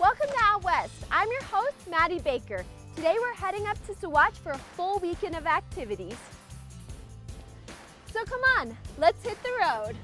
Welcome to Out West. I'm your host, Maddie Baker. Today we're heading up to Saguache for a full weekend of activities. So come on, let's hit the road.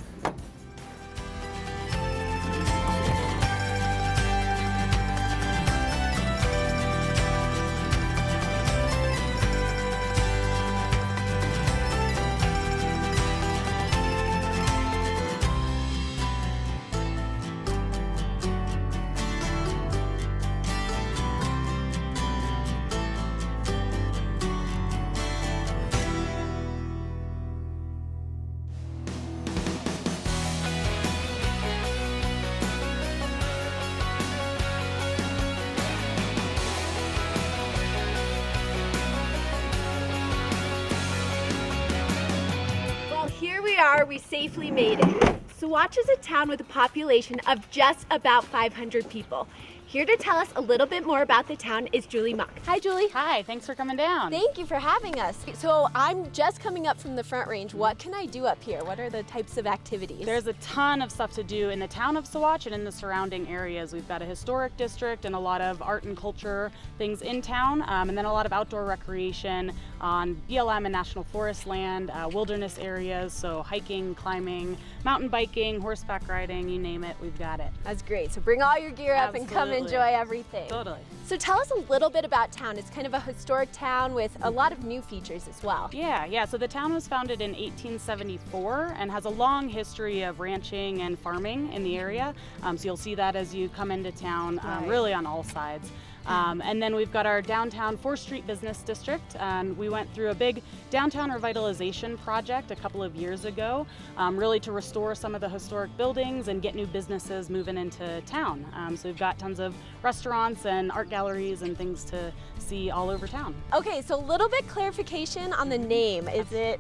Here we are, we safely made it. Saguache is a town with a population of just about 500 people. Here to tell us a little bit more about the town is Julie Mock. Hi, Julie. Hi, thanks for coming down. Thank you for having us. So I'm just coming up from the Front Range. What can I do up here? What are the types of activities? There's a ton of stuff to do in the town of Saguache and in the surrounding areas. We've got a historic district and a lot of art and culture things in town, and then a lot of outdoor recreation on BLM and National Forest land, wilderness areas, so hiking, climbing, mountain biking, horseback riding, you name it, we've got it. That's great. So bring all your gear up and come enjoy everything. Totally. So tell us a little bit about town. It's kind of a historic town with a lot of new features as well. Yeah. So the town was founded in 1874 and has a long history of ranching and farming in the area. So you'll see that as you come into town, really on all sides. And then we've got our downtown 4th Street Business District, and we went through a big downtown revitalization project a couple of years ago, really to restore some of the historic buildings and get new businesses moving into town. So we've got tons of restaurants and art galleries and things to see all over town. Okay, so a little bit clarification on the name.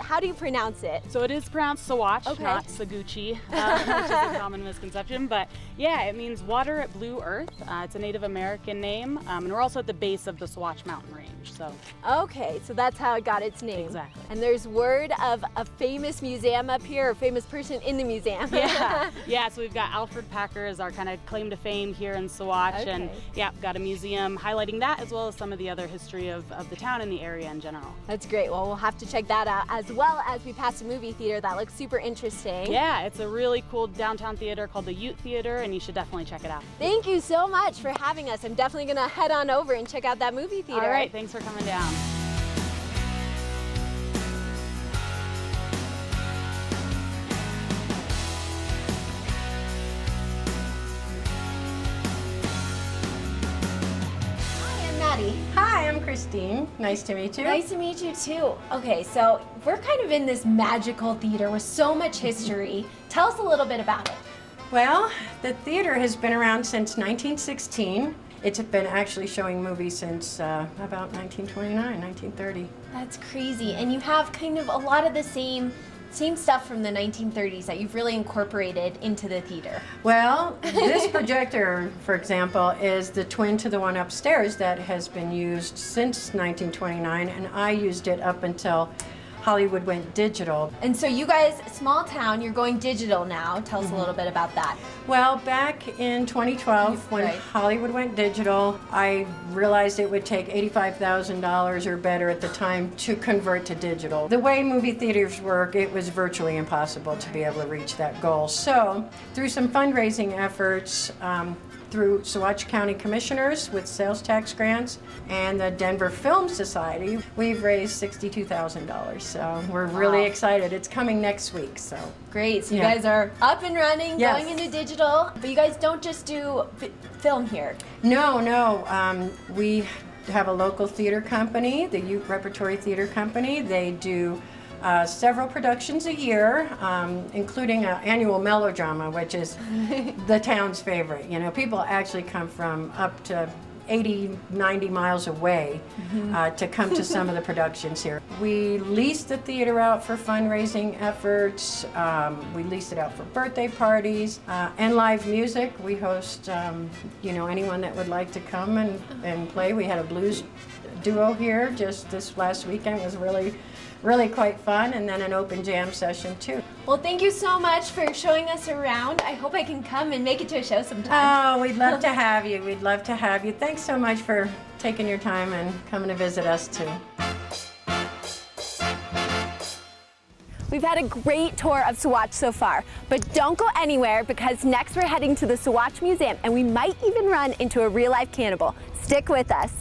How do you pronounce it? So it is pronounced Saguache, okay. Not Saguache, which is a common misconception, but yeah, it means water at blue earth. It's a Native American name. And we're also at the base of the Saguache mountain range. Okay, so that's how it got its name. Exactly. And there's word of a famous museum up here, a famous person in the museum. Yeah. So we've got Alfred Packer as our kind of claim to fame here in Saguache, and got a museum highlighting that as well as some of the other history of the town and the area in general. That's great. Well, we'll have to check that out as well as we pass a movie theater that looks super interesting. Yeah, it's a really cool downtown theater called the Ute Theater, and you should definitely check it out. Thank you so much for having us. I'm definitely going to head on over and check out that movie theater. All right, thanks for coming down. Hi, I'm Maddie. Hi, I'm Christine. Nice to meet you. Nice to meet you too. Okay, so we're kind of in this magical theater with so much history. Tell us a little bit about it. Well, the theater has been around since 1916. It's been actually showing movies since about 1929, 1930. That's crazy. And you have kind of a lot of the same stuff from the 1930s that you've really incorporated into the theater. Well, this projector, for example, is the twin to the one upstairs that has been used since 1929, and I used it up until Hollywood went digital. And so you guys, small town, you're going digital now. Tell us a little bit about that. Well, back in 2012, when Hollywood went digital, I realized it would take $85,000 or better at the time to convert to digital. The way movie theaters work, it was virtually impossible to be able to reach that goal. So, through some fundraising efforts, through Saguache County Commissioners with sales tax grants and the Denver Film Society, we've raised $62,000. So we're really excited. It's coming next week. So great. So you guys are up and running, going into digital, but you guys don't just do film here. No. We have a local theater company, the Ute Repertory Theater Company. They do several productions a year, including an annual melodrama, which is the town's favorite. You know, people actually come from up to 80, 90 miles away to come to some of the productions here. We lease the theater out for fundraising efforts. We lease it out for birthday parties and live music. We host, anyone that would like to come and play. We had a blues duo here just this last weekend. It was really really quite fun, and then an open jam session too. Well, thank you so much for showing us around. I hope I can come and make it to a show sometime. Oh, we'd love to have you. We'd love to have you. Thanks so much for taking your time and coming to visit us too. We've had a great tour of Saguache so far, but don't go anywhere because next we're heading to the Saguache Museum and we might even run into a real-life cannibal. Stick with us.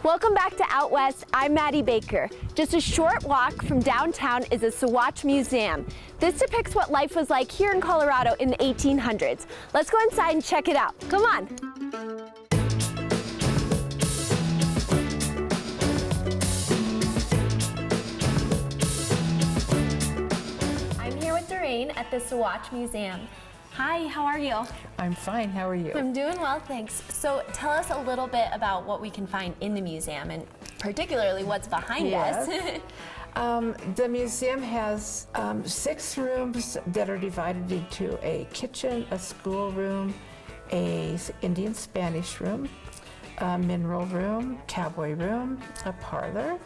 Welcome back to Out West. I'm Maddie Baker. Just a short walk from downtown is the Saguache Museum. This depicts what life was like here in Colorado in the 1800s. Let's go inside and check it out. Come on. I'm here with Doreen at the Saguache Museum. Hi, how are you? I'm fine, how are you? I'm doing well, thanks. So tell us a little bit about what we can find in the museum and particularly what's behind us. The museum has 6 rooms that are divided into a kitchen, a schoolroom, a Indian Spanish room, a mineral room, cowboy room, a parlor.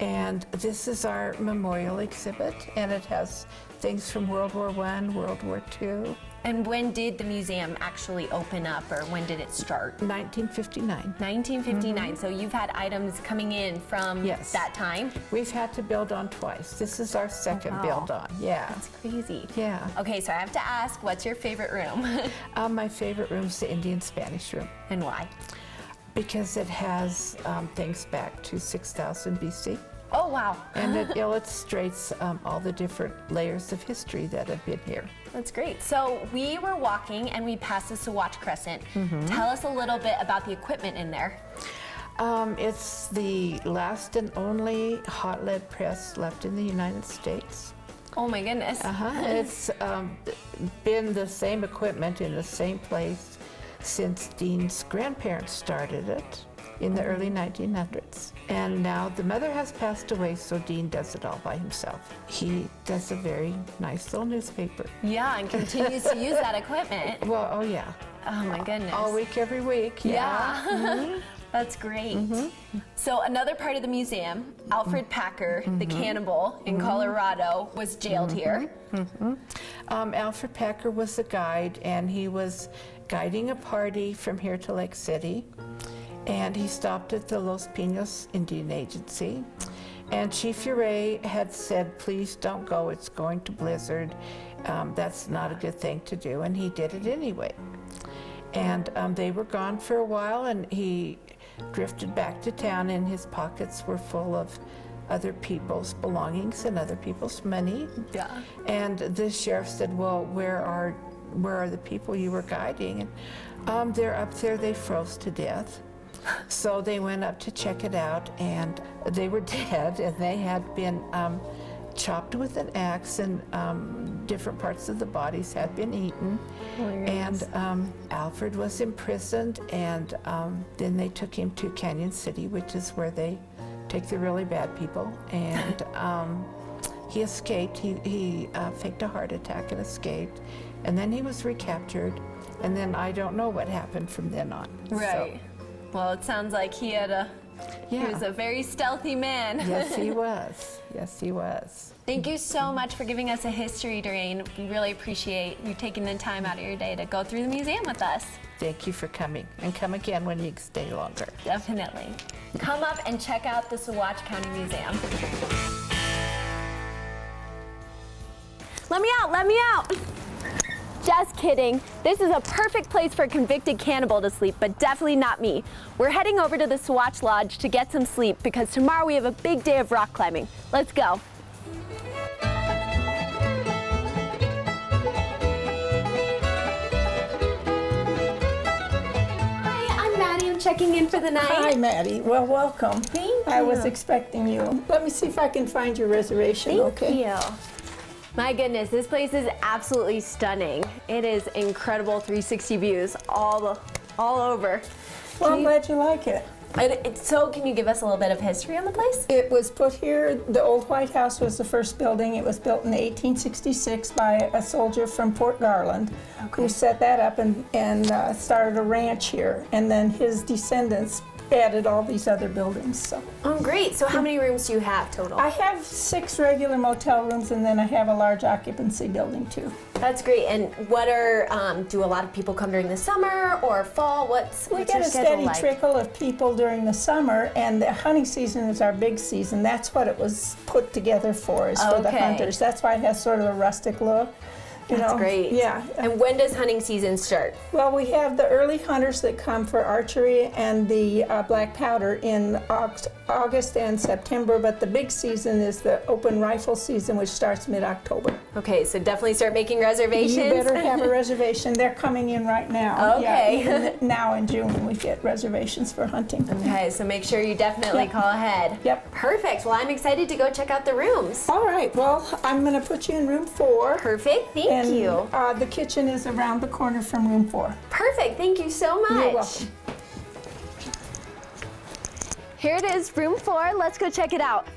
And this is our memorial exhibit, and it has things from World War I, World War II. And when did the museum actually open up, or when did it start? 1959. 1959, so you've had items coming in from that time? We've had to build on twice. This is our second build on, yeah. That's crazy. Yeah. Okay, so I have to ask, what's your favorite room? My favorite room is the Indian Spanish room. And why? Because it has things back to 6000 BC. Oh, wow. And it illustrates all the different layers of history that have been here. That's great. So we were walking and we passed the Saguache Crescent. Tell us a little bit about the equipment in there. It's the last and only hot lead press left in the United States. Oh my goodness. It's been the same equipment in the same place since Dean's grandparents started it in the early 1900s. And now the mother has passed away, so Dean does it all by himself. He does a very nice little newspaper. Yeah, and continues to use that equipment. Well, oh yeah. Oh my goodness. All week, every week. Yeah. That's great. So another part of the museum, Alfred Packer, the cannibal in Colorado, was jailed here. Alfred Packer was a guide, and he was guiding a party from here to Lake City. And he stopped at the Los Pinos Indian Agency. And Chief Uray had said, please don't go, it's going to blizzard. That's not a good thing to do, and he did it anyway. And they were gone for a while, and he drifted back to town, and his pockets were full of other people's belongings and other people's money. Yeah. And the sheriff said, well, where are the people you were guiding? And they're up there, they froze to death. So they went up to check it out, and they were dead, and they had been chopped with an axe, and different parts of the bodies had been eaten. And Alfred was imprisoned, and then they took him to Canyon City, which is where they take the really bad people. And he escaped. He faked a heart attack and escaped. And then he was recaptured, and then I don't know what happened from then on. Right. Well, it sounds like he had he was a very stealthy man. Yes, he was. Yes, he was. Thank you so much for giving us a history, Doreen. We really appreciate you taking the time out of your day to go through the museum with us. Thank you for coming, and come again when you stay longer. Definitely. Come up and check out the Saguache County Museum. Let me out, let me out. Just kidding. This is a perfect place for a convicted cannibal to sleep, but definitely not me. We're heading over to the Saguache Lodge to get some sleep because tomorrow we have a big day of rock climbing. Let's go. Hi, I'm Maddie. I'm checking in for the night. Hi, Maddie. Well, welcome. Thank I was you. expecting you. Let me see if I can find your reservation, okay? Thank you. My goodness, this place is absolutely stunning. It is incredible 360 views all all over. Well, I'm glad you like it. So can you give us a little bit of history on the place? It was put here, the old White House was the first building. It was built in 1866 by a soldier from Fort Garland who set that up and started a ranch here. And then his descendants added all these other buildings. So. Oh, great. So how many rooms do you have total? I have 6 regular motel rooms, and then I have a large occupancy building too. That's great. And what are, do a lot of people come during the summer or fall? What's We your get a schedule steady like? trickle of people during the summer, and the hunting season is our big season. That's what it was put together for, is for the Okay. hunters. That's why it has sort of a rustic look. That's great. Yeah. And when does hunting season start? Well, we have the early hunters that come for archery and the black powder in August and September, but the big season is the open rifle season, which starts mid-October. Okay, so definitely start making reservations. You better have a reservation. They're coming in right now. Okay. Yeah, even now in June, we get reservations for hunting. Okay, so make sure you definitely Yep. call ahead. Yep. Perfect. Well, I'm excited to go check out the rooms. All right, well, I'm going to put you in room 4. Perfect. Thank And you. the kitchen is around the corner from room 4. Perfect. Thank you so much. You're welcome. Here it is, room 4. Let's go check it out.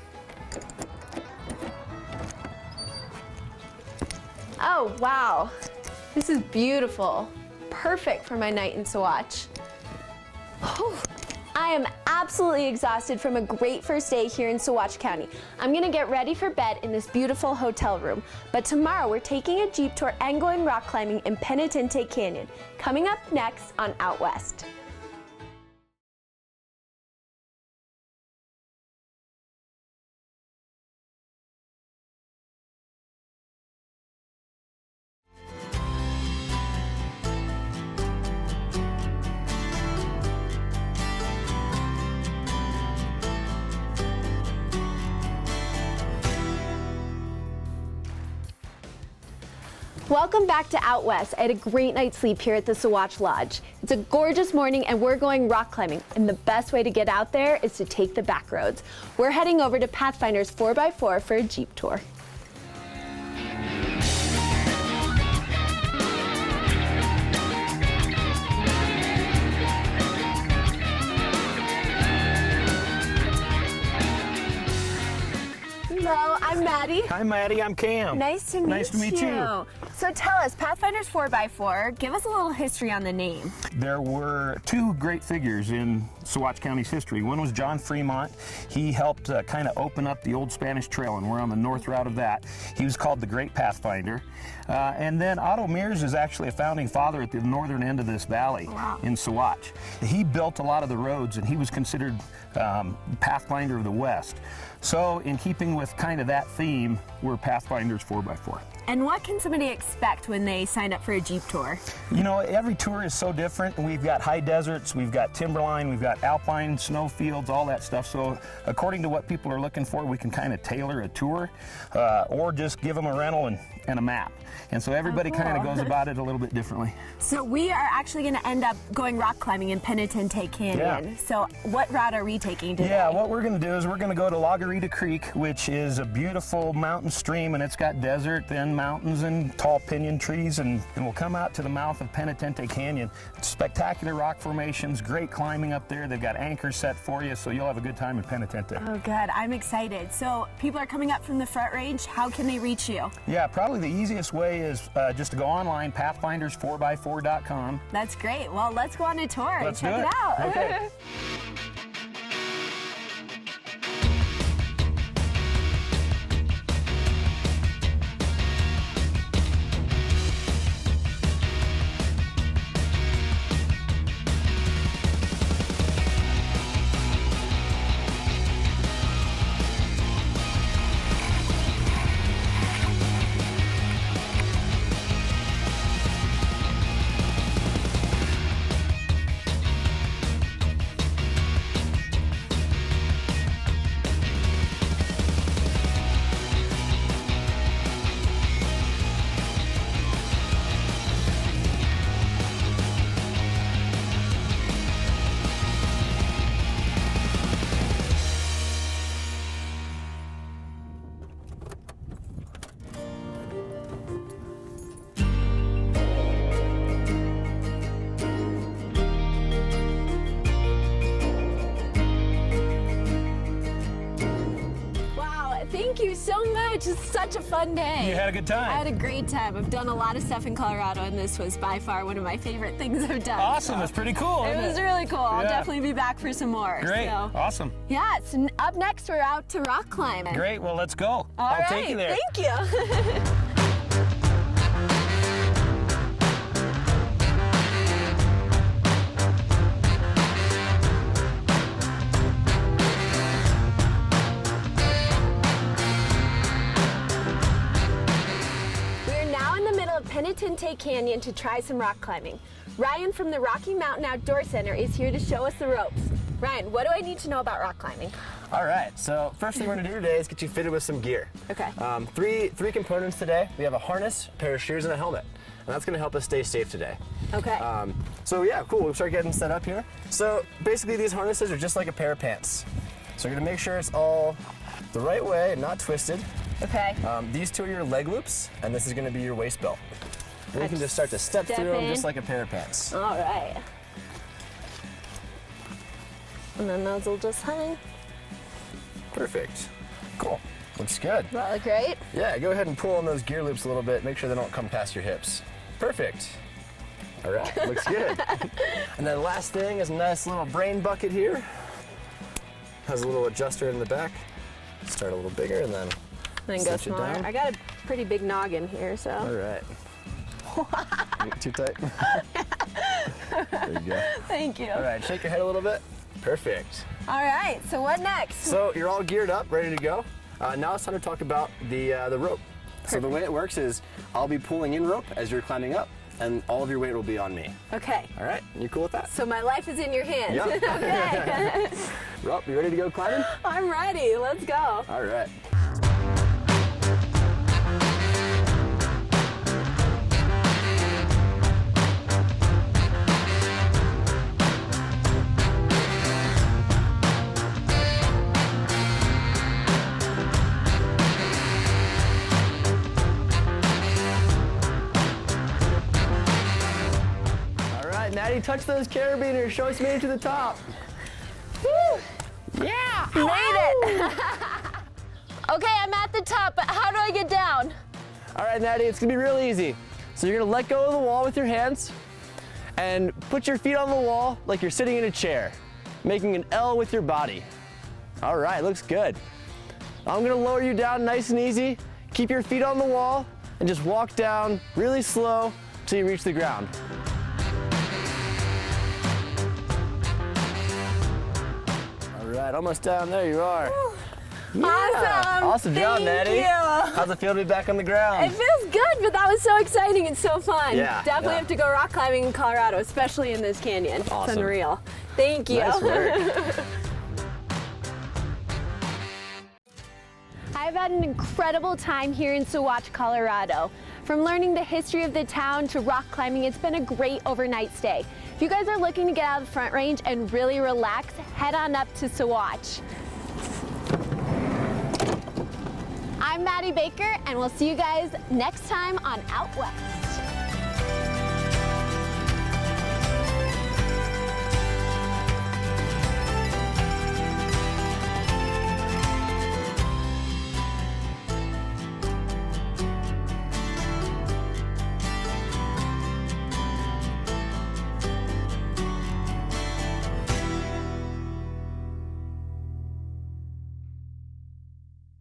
Oh, wow. This is beautiful. Perfect for my night in Saguache. Whew. I am absolutely exhausted from a great first day here in Saguache County. I'm gonna get ready for bed in this beautiful hotel room. But tomorrow we're taking a Jeep tour and going rock climbing in Penitente Canyon. Coming up next on Out West. Welcome back to Out West. I had a great night's sleep here at the Saguache Lodge. It's a gorgeous morning and we're going rock climbing, and the best way to get out there is to take the back roads. We're heading over to Pathfinder's 4x4 for a Jeep tour. Hello, I'm Maddie. Hi, Maddie. I'm Cam. Nice to meet you. Nice to meet you. So tell us, Pathfinder's 4x4, give us a little history on the name. There were 2 great figures in Saguache County's history. One was John Fremont. He helped kind of open up the old Spanish Trail, and we're on the north route of that. He was called the Great Pathfinder. And then Otto Mears is actually a founding father at the northern end of this valley in Saguache. He built a lot of the roads, and he was considered Pathfinder of the West. So in keeping with kind of that theme, we're Pathfinder's 4x4. And what can somebody expect when they sign up for a Jeep tour? You know, every tour is so different. We've got high deserts, we've got timberline, we've got alpine snow fields, all that stuff. So according to what people are looking for, we can kind of tailor a tour or just give them a rental and a map. And so everybody kind of goes about it a little bit differently. So we are actually going to end up going rock climbing in Penitente Canyon. Yeah. So what route are we taking today? Yeah, what we're going to do is we're going to go to Lagarita Creek, which is a beautiful mountain stream, and it's got desert, then mountains and tall pinyon trees, and we'll come out to the mouth of Penitente Canyon. Spectacular rock formations, great climbing up there. They've got anchors set for you, so you'll have a good time in Penitente. Oh, good. I'm excited. So people are coming up from the Front Range. How can they reach you? Yeah, probably the easiest way is just to go online, pathfinders4x4.com. That's great. Well, let's go on a tour and Let's check do it it. out. Okay. Thank you so much. It's such a fun day. You had a good time. I had a great time. I've done a lot of stuff in Colorado, and this was by far one of my favorite things I've done. Awesome. So. It's pretty cool. It isn't was really cool. I'll Yeah. definitely be back for some more. Great. So. Awesome. Yeah, so up next we're out to rock climbing. Great. Well, let's go. All I'll take you there. Thank you. Penitente Canyon to try some rock climbing. Ryan from the Rocky Mountain Outdoor Center is here to show us the ropes. Ryan, what do I need to know about rock climbing? All right, so first thing we're gonna do today is get you fitted with some gear. Okay. Three components today. We have a harness, a pair of shoes, and a helmet. And that's gonna help us stay safe today. Okay. So yeah, cool, we'll start getting set up here. So basically these harnesses are just like a pair of pants. So you're gonna make sure it's all the right way and not twisted. Okay. These two are your leg loops, and this is gonna be your waist belt. And you can just start to step through them just like a pair of pants. All right. And then those will just hang. Perfect. Cool. Looks good. Does that look great? Yeah, go ahead and pull on those gear loops a little bit. Make sure they don't come past your hips. Perfect. All right, looks good. And then last thing is a nice little brain bucket here. Has a little adjuster in the back. Start a little bigger and then Go cinch it smaller. down. I got a pretty big noggin here, so. All right. Too tight? There you go. Thank you. All right, shake your head a little bit. Perfect. All right, so what next? So you're all geared up, ready to go. Now it's time to talk about the rope. So the way it works is I'll be pulling in rope as you're climbing up, and all of your weight will be on me. Okay. All right, you cool with that? So my life is in your hands. Yeah. Okay. Rope, you ready to go climbing? I'm ready. Let's go. All right. Maddie, touch those carabiners. Show us made it to the top. Woo! Yeah! Made it! Okay, I'm at the top, but how do I get down? All right, Maddie, it's gonna be real easy. So you're gonna let go of the wall with your hands and put your feet on the wall like you're sitting in a chair, making an L with your body. All right, looks good. I'm gonna lower you down nice and easy. Keep your feet on the wall and just walk down really slow till you reach the ground. All right, almost down. There you are. Yeah. Awesome. Awesome job, Maddie. Thank you. How's it feel to be back on the ground? It feels good, but that was so exciting and so fun. Yeah, Definitely yeah. have to go rock climbing in Colorado, especially in this canyon. Awesome. It's unreal. Thank you. Nice work. I've had an incredible time here in Saguache, Colorado. From learning the history of the town to rock climbing, it's been a great overnight stay. If you guys are looking to get out of the Front Range and really relax, head on up to Saguache. I'm Maddie Baker, and we'll see you guys next time on Out West.